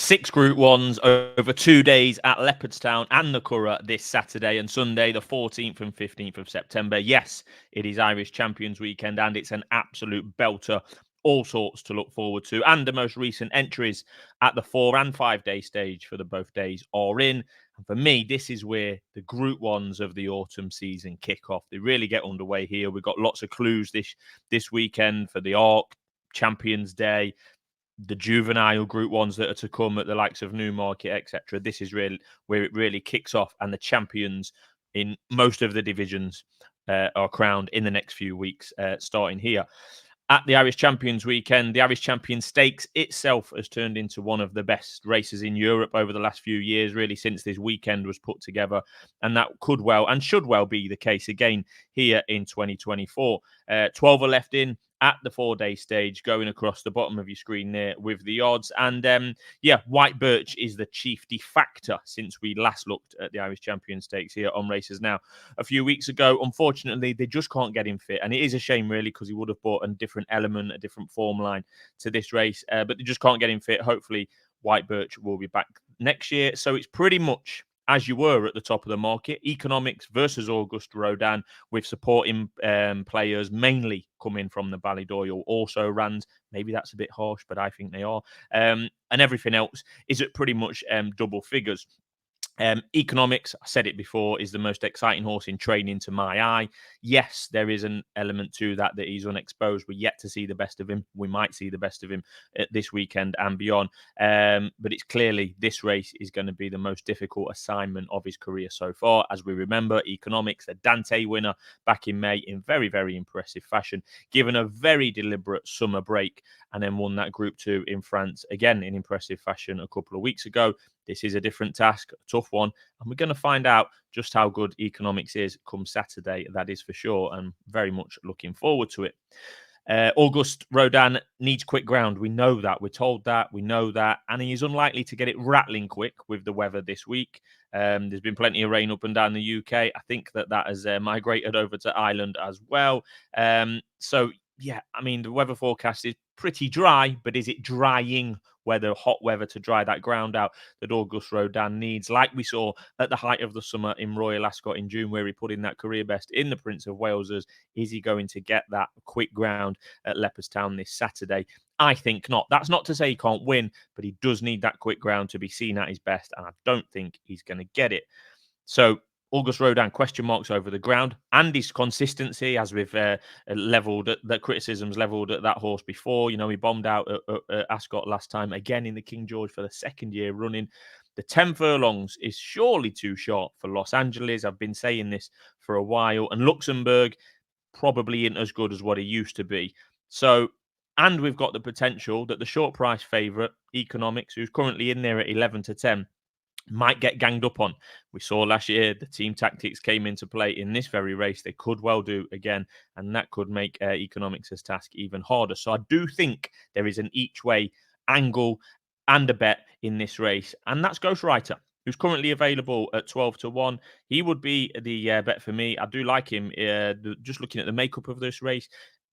6 Group 1s over 2 days at Leopardstown and the Curragh this Saturday and Sunday, the 14th and 15th of September. Yes, it is Irish Champions Weekend and it's an absolute belter. All sorts to look forward to. And the most recent entries at the 4 and 5 day stage for the both days are in. And for me, this is where the Group 1s of the autumn season kick off. They really get underway here. We've got lots of clues this weekend for the Arc, Champions Day, the juvenile Group 1s that are to come at the likes of Newmarket, etc. This is really where it really kicks off, and the champions in most of the divisions are crowned in the next few weeks, starting here. At the Irish Champions Weekend, the Irish Champion Stakes itself has turned into one of the best races in Europe over the last few years, really since this weekend was put together. And that could well and should well be the case again here in 2024. 12 are left in at the 4-day stage, going across the bottom of your screen there with the odds. And White Birch is the chief de facto since we last looked at the Irish Champion Stakes here on Races Now a few weeks ago. Unfortunately, they just can't get him fit. And it is a shame, really, because he would have brought a different element, a different form line to this race. But they just can't get him fit. Hopefully, White Birch will be back next year. So it's pretty much as you were at the top of the market, Economics versus Auguste Rodin, with supporting players mainly coming from the Ballydoyle also runs. Maybe that's a bit harsh, but I think they are. And everything else is at pretty much double figures. Economics, I said it before, is the most exciting horse in training to my eye. Yes, there is an element to that he's unexposed. We're yet to see the best of him. We might see the best of him this weekend and beyond. But it's clearly this race is going to be the most difficult assignment of his career so far. As we remember, Economics, the Dante winner back in May in very, very impressive fashion, given a very deliberate summer break, and then won that Group 2 in France, again in impressive fashion a couple of weeks ago. This is a different task, a tough one, and we're going to find out just how good Economics is come Saturday, that is for sure, and very much looking forward to it. Auguste Rodin needs quick ground. We know that. We're told that. We know that. And he's unlikely to get it rattling quick with the weather this week. There's been plenty of rain up and down the UK. I think that has migrated over to Ireland as well. Yeah, I mean, the weather forecast is pretty dry, but is it drying hot weather to dry that ground out that Auguste Rodin needs, like we saw at the height of the summer in Royal Ascot in June, where he put in that career best in the Prince of Wales's? Is he going to get that quick ground at Leopardstown this Saturday? I think not. That's not to say he can't win, but he does need that quick ground to be seen at his best, and I don't think he's going to get it. So Auguste Rodin, question marks over the ground, and his consistency, as we've levelled the criticisms levelled at that horse before. You know, he bombed out at Ascot last time, again in the King George for the second year running. The 10 furlongs is surely too short for Los Angeles. I've been saying this for a while, and Luxembourg probably isn't as good as what he used to be. So, and we've got the potential that the short price favourite, Economics, who's currently in there at 11 to 10, might get ganged up on. We saw last year the team tactics came into play in this very race. They could well do again, and that could make Economics' task even harder. So I do think there is an each way angle and a bet in this race, and that's Ghostwriter, who's currently available at 12 to 1. He would be the bet for me. I do like him. Just looking at the makeup of this race,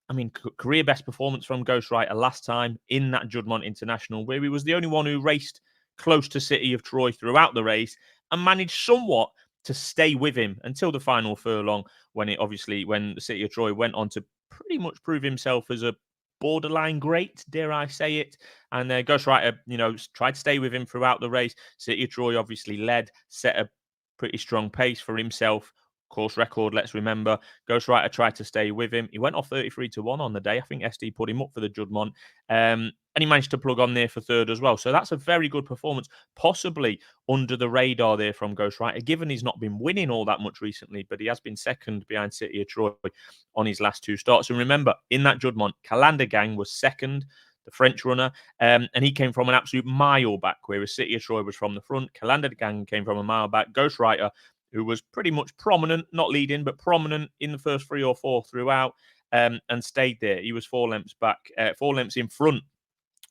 I mean, career best performance from Ghostwriter last time in that Juddmonte International, where he was the only one who raced close to City of Troy throughout the race and managed somewhat to stay with him until the final furlong, when the City of Troy went on to pretty much prove himself as a borderline great, dare I say it. And Ghostwriter, tried to stay with him throughout the race. City of Troy obviously led, set a pretty strong pace for himself. Course record, let's remember. Ghostwriter tried to stay with him. He went off 33 to 1 on the day. I think SD put him up for the Juddmonte. And he managed to plug on there for third as well. So that's a very good performance, possibly under the radar there from Ghostwriter, given he's not been winning all that much recently, but he has been second behind City of Troy on his last 2 starts. And remember, in that Juddmonte, Calendar Gang was second, the French runner, and he came from an absolute mile back, whereas City of Troy was from the front. Calendar Gang came from a mile back. Ghostwriter, who was pretty much prominent, not leading, but prominent in the first 3 or 4 throughout, and stayed there. He was 4 lengths back, 4 lengths in front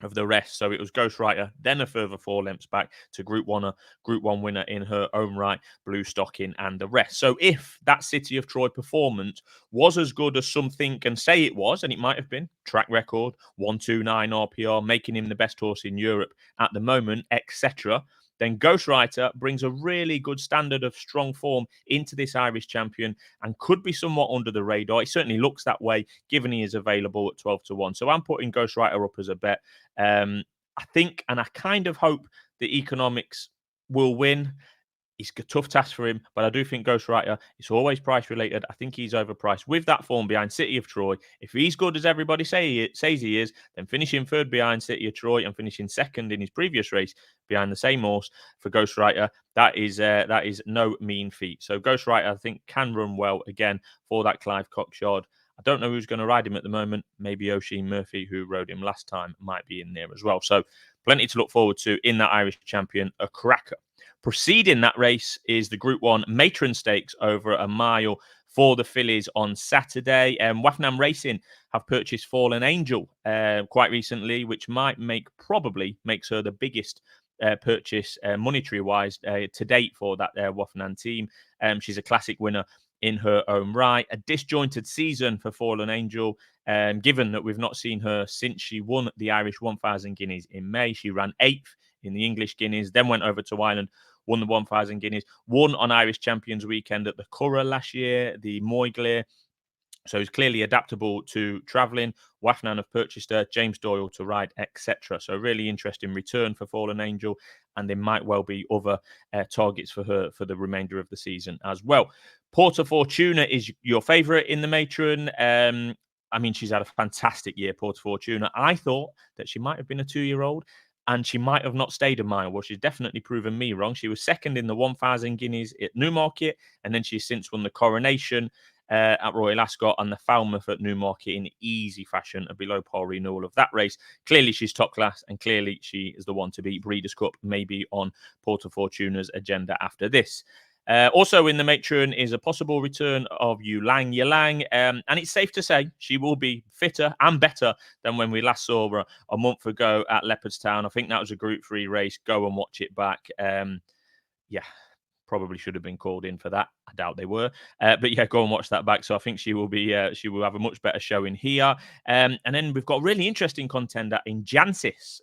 of the rest. So it was Ghostwriter, then a further 4 lengths back to Group One winner in her own right, Blue Stocking, and the rest. So if that City of Troy performance was as good as some think and say it was, and it might have been, track record, 129 RPR, making him the best horse in Europe at the moment, etc., then Ghostwriter brings a really good standard of strong form into this Irish champion and could be somewhat under the radar. It certainly looks that way, given he is available at 12 to 1. So I'm putting Ghostwriter up as a bet. I think, and I kind of hope the economics will win. It's a tough task for him, but I do think Ghostwriter, it's always price related. I think he's overpriced. With that form behind City of Troy, if he's good as everybody says he is, then finishing third behind City of Troy and finishing second in his previous race behind the same horse for Ghostwriter, that is no mean feat. So Ghostwriter, I think, can run well again for that Clive Cockshard. I don't know who's going to ride him at the moment. Maybe Oisin Murphy, who rode him last time, might be in there as well. So plenty to look forward to in that Irish champion, a cracker. Preceding that race is the Group 1 Matron Stakes over a mile for the fillies on Saturday. Waffenham Racing have purchased Fallen Angel quite recently, which probably makes her the biggest purchase monetary-wise to date for that Waffenham team. She's a classic winner in her own right. A disjointed season for Fallen Angel, given that we've not seen her since she won the Irish 1,000 guineas in May. She ran 8th in the English Guineas, then went over to Ireland, won the 1,000 guineas, won on Irish Champions Weekend at the Curragh last year, the Moyglare. So he's clearly adaptable to travelling. Waffenham have purchased her, James Doyle to ride, etc. So really interesting return for Fallen Angel, and there might well be other targets for her for the remainder of the season as well. Porta Fortuna is your favourite in the matron. I mean, she's had a fantastic year, Porta Fortuna. I thought that she might have been a 2-year-old and she might have not stayed a mile. Well, she's definitely proven me wrong. She was second in the 1,000 guineas at Newmarket, and then she's since won the Coronation at Royal Ascot and the Falmouth at Newmarket in easy fashion, a below par renewal of that race. Clearly, she's top class, and clearly she is the one to beat. Breeders' Cup maybe on Porta Fortuna's agenda after this. Also in the matron is a possible return of Yulang Yulang, and it's safe to say she will be fitter and better than when we last saw her a month ago at Leopardstown. I think that was a Group 3 race. Go and watch it back. Yeah, probably should have been called in for that. I doubt they were, but yeah, go and watch that back. So I think she will have a much better showing here. And then we've got a really interesting contender in Jancis.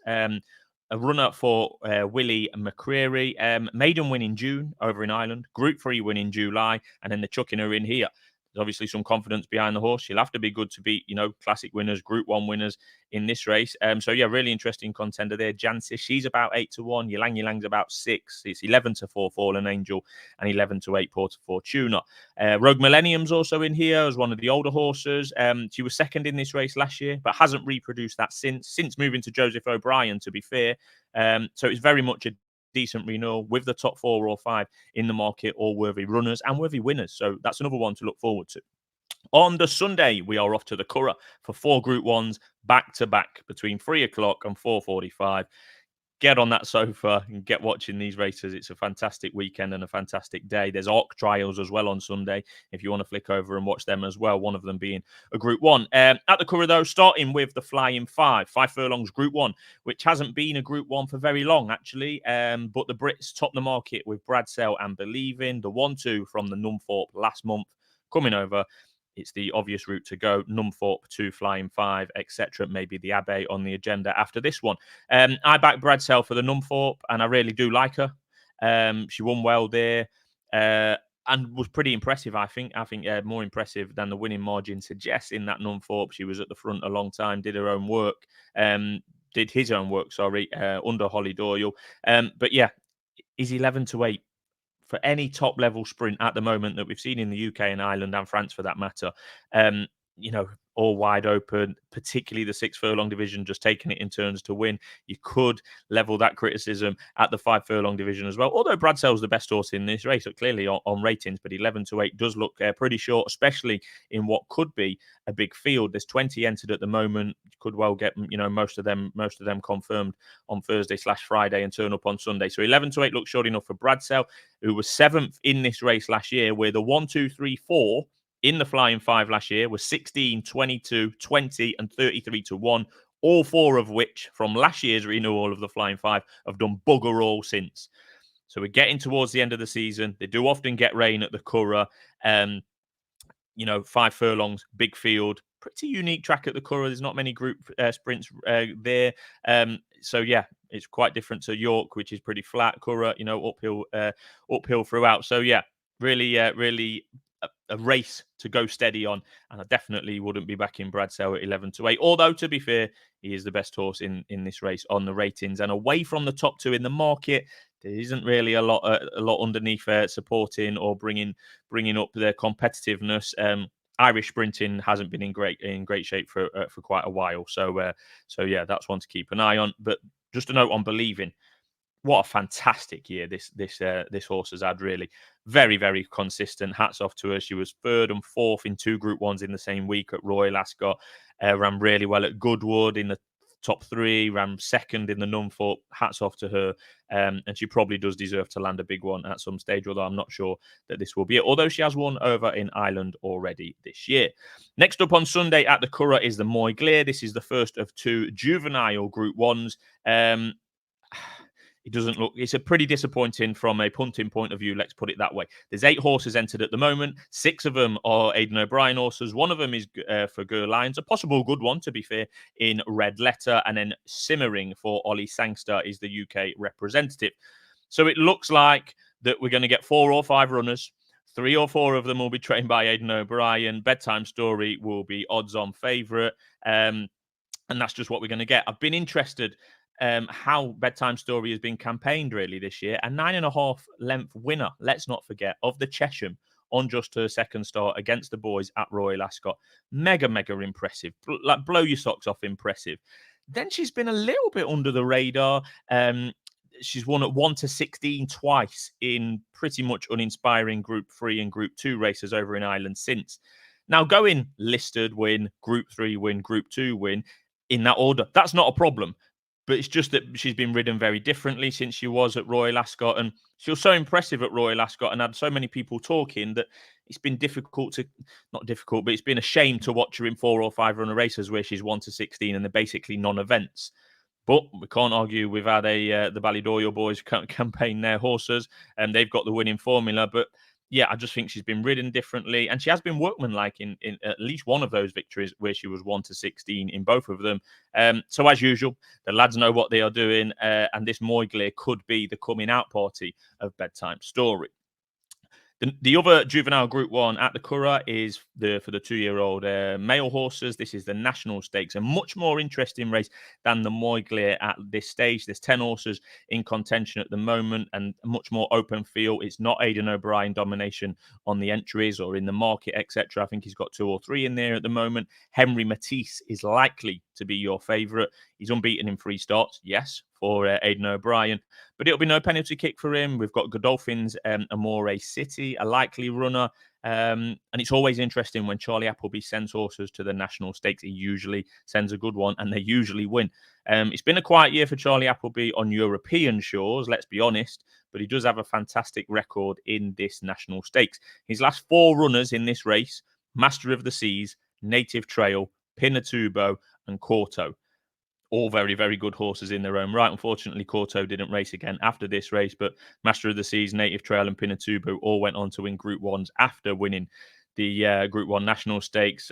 A runner for Willie McCreary. Maiden win in June over in Ireland. Group 3 win in July. And then they're chucking her in here. There's obviously some confidence behind the horse. She'll have to be good to beat, classic winners, Group 1 winners in this race. So yeah, really interesting contender there. Jancis, she's about 8 to 1. Yulang's about 6. It's 11 to 4 Fallen Angel and 11 to 8 Porta Fortuna. Rogue Millennium's also in here as one of the older horses. She was second in this race last year, but hasn't reproduced that since moving to Joseph O'Brien, to be fair. So it's very much a decent renewal with the top 4 or 5 in the market, all worthy runners and worthy winners. So that's another one to look forward to. On the Sunday, we are off to the Curragh for 4 Group 1s back to back between 3 o'clock and 4:45. Get on that sofa and get watching these races. It's a fantastic weekend and a fantastic day. There's ARC trials as well on Sunday, if you want to flick over and watch them as well, one of them being a Group 1. At the Curragh, though, starting with the Flying 5 furlongs Group 1, which hasn't been a Group 1 for very long, actually. But the Brits top the market with Bradsell and Believing. The 1-2 from the Numthorpe last month coming over. It's the obvious route to go. Numthorpe, 2 Flying 5, etc. Maybe the Abbey on the agenda after this one. I back Bradsell for the Numthorpe, and I really do like her. She won well there and was pretty impressive, I think. More impressive than the winning margin suggests in that Numthorpe. She was at the front a long time, did her own work, did his own work, under Holly Doyle. But yeah, is 11 to 8 for any top level sprint at the moment that we've seen in the UK and Ireland and France for that matter. All wide open, particularly the 6 furlong division, just taking it in turns to win. You could level that criticism at the 5 furlong division as well. Although Bradsell's the best horse in this race, clearly on ratings, but 11 to 8 does look pretty short, especially in what could be a big field. There's 20 entered at the moment. You could well get most of them confirmed on Thursday/Friday and turn up on Sunday. So 11 to 8 looks short enough for Bradsell, who was 7th in this race last year, where the 1, 2, 3, 4 in the Flying Five last year was 16, 22, 20, and 33 to 1. All four of which from last year's renewal of the Flying Five have done bugger all since. So we're getting towards the end of the season. They do often get rain at the Curragh. 5 furlongs, big field, pretty unique track at the Curragh. There's not many group sprints there. So yeah, it's quite different to York, which is pretty flat. Curragh, uphill throughout. So yeah, really a race to go steady on, and I definitely wouldn't be backing Brad Sale at 11 to 8. Although to be fair, he is the best horse in this race on the ratings, and away from the top two in the market, there isn't really a lot underneath supporting or bringing up their competitiveness. Irish sprinting hasn't been in great shape for quite a while, so yeah, that's one to keep an eye on. But just a note on Believing. What a fantastic year this horse has had, really. Very, very consistent. Hats off to her. She was third and fourth in 2 Group 1s in the same week at Royal Ascot. Ran really well at Goodwood in the top 3, ran second in the Nunthorpe. Hats off to her. And she probably does deserve to land a big one at some stage, although I'm not sure that this will be it. Although she has won over in Ireland already this year. Next up on Sunday at the Curragh is the Moyglare. This is the first of 2 juvenile Group 1s. It doesn't look. It's a pretty disappointing from a punting point of view. Let's put it that way. There's 8 horses entered at the moment. 6 of them are Aidan O'Brien horses. One of them is for Gur Lions, a possible good one, to be fair, in Red Letter, and then Simmering for Ollie Sangster is the UK representative. So it looks like that we're going to get 4 or 5 runners. 3 or 4 of them will be trained by Aidan O'Brien. Bedtime Story will be odds-on favourite, and that's just what we're going to get. I've been interested how Bedtime Story has been campaigned really this year. A 9.5 length winner, let's not forget, of the Chesham on just her second start against the boys at Royal Ascot. Mega impressive. Blow your socks off impressive. Then she's been a little bit under the radar. She's won at 1 to 16 twice in pretty much uninspiring Group 3 and Group 2 races over in Ireland since. Now, going listed win, Group 3 win, Group 2 win, in that order, that's not a problem. But it's just that she's been ridden very differently since she was at Royal Ascot. And she was so impressive at Royal Ascot and had so many people talking that it's been not difficult, but it's been a shame to watch her in 4 or 5 runner races where she's 1 to 16 and they're basically non-events. But we can't argue we've had the Ballydoyle boys campaign their horses, and they've got the winning formula. But yeah, I just think she's been ridden differently, and she has been workmanlike in at least one of those victories where she was 1 to 16 in both of them. So as usual, the lads know what they are doing, and this Moyglare could be the coming out party of Bedtime Story. The other juvenile Group 1 at the Curragh is for the 2-year-old male horses. This is the National Stakes, a much more interesting race than the Moyglare at this stage. There's 10 horses in contention at the moment and a much more open field. It's not Aidan O'Brien domination on the entries or in the market, etc. I think he's got 2 or 3 in there at the moment. Henry Matisse is likely to be your favourite. He's unbeaten in 3 starts, yes, for Aidan O'Brien. But it'll be no penalty kick for him. We've got Godolphin's Amore City, a likely runner. And it's always interesting when Charlie Appleby sends horses to the National Stakes. He usually sends a good one and they usually win. It's been a quiet year for Charlie Appleby on European shores, let's be honest. But he does have a fantastic record in this National Stakes. His last 4 runners in this race, Master of the Seas, Native Trail, Pinatubo and Corto. All very, very good horses in their own right. Unfortunately, Corto didn't race again after this race, but Master of the Seas, Native Trail and Pinatubo all went on to win Group 1s after winning the Group 1 National Stakes.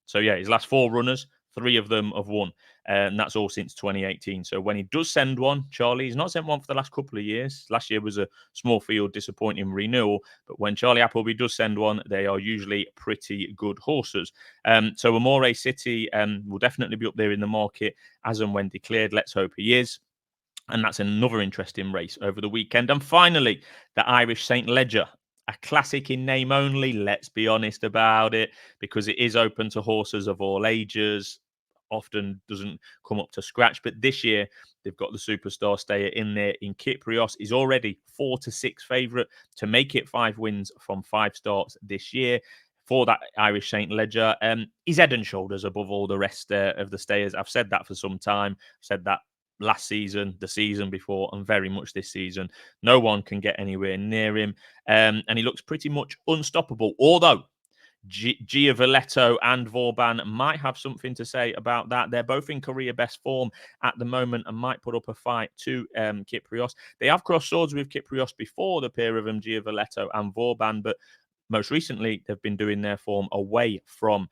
So yeah, his last 4 runners, 3 of them have won. And that's all since 2018. So when he does send one, Charlie, he's not sent one for the last couple of years. Last year was a small field, disappointing renewal. But when Charlie Appleby does send one, they are usually pretty good horses. So Amore City will definitely be up there in the market as and when declared. Let's hope he is. And that's another interesting race over the weekend. And finally, the Irish St. Leger. A classic in name only, let's be honest about it, because it is open to horses of all ages. Often doesn't come up to scratch. But this year, they've got the superstar stayer in there in Kyprios. He's already 4 to 6 favourite to make it 5 wins from 5 starts this year. For that Irish St. Leger, he's head and shoulders above all the rest of the stayers. I've said that for some time. I've said that last season, the season before, and very much this season. No one can get anywhere near him. And he looks pretty much unstoppable. Although, Giavelletto and Vauban might have something to say about that. They're both in career best form at the moment and might put up a fight to Kyprios. They have crossed swords with Kyprios before, the pair of them, Giavelletto and Vauban, but most recently they've been doing their form away from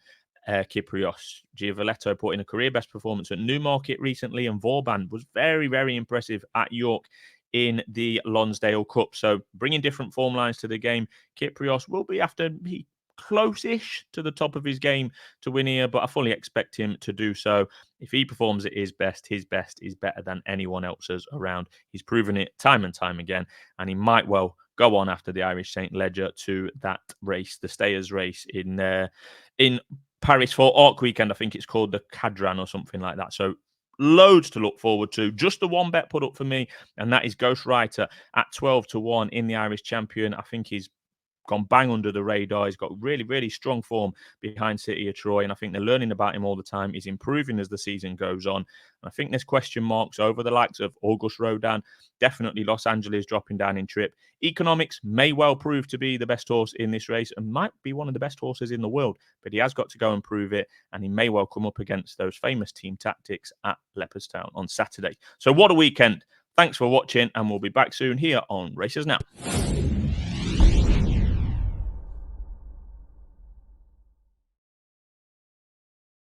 Kyprios. Giavelletto put in a career best performance at Newmarket recently, and Vauban was very, very impressive at York in the Lonsdale Cup. So bringing different form lines to the game. Kyprios will be after close-ish to the top of his game to win here, but I fully expect him to do so. If he performs at his best is better than anyone else's around. He's proven it time and time again, and he might well go on after the Irish Saint Leger to that race, the Stayers race in Paris for Arc Weekend. I think it's called the Cadran or something like that. So loads to look forward to. Just the one bet put up for me, and that is Ghostwriter at 12-1 in the Irish Champion. I think he's gone bang under the radar. He's got really, really strong form behind City of Troy, and I think they're learning about him all the time. He's improving as the season goes on. And I think there's question marks over the likes of August Rodin, definitely Los Angeles dropping down in trip. Economics may well prove to be the best horse in this race and might be one of the best horses in the world, but he has got to go and prove it, and he may well come up against those famous Team Tactics at Leopardstown on Saturday. So what a weekend. Thanks for watching, and we'll be back soon here on Races Now.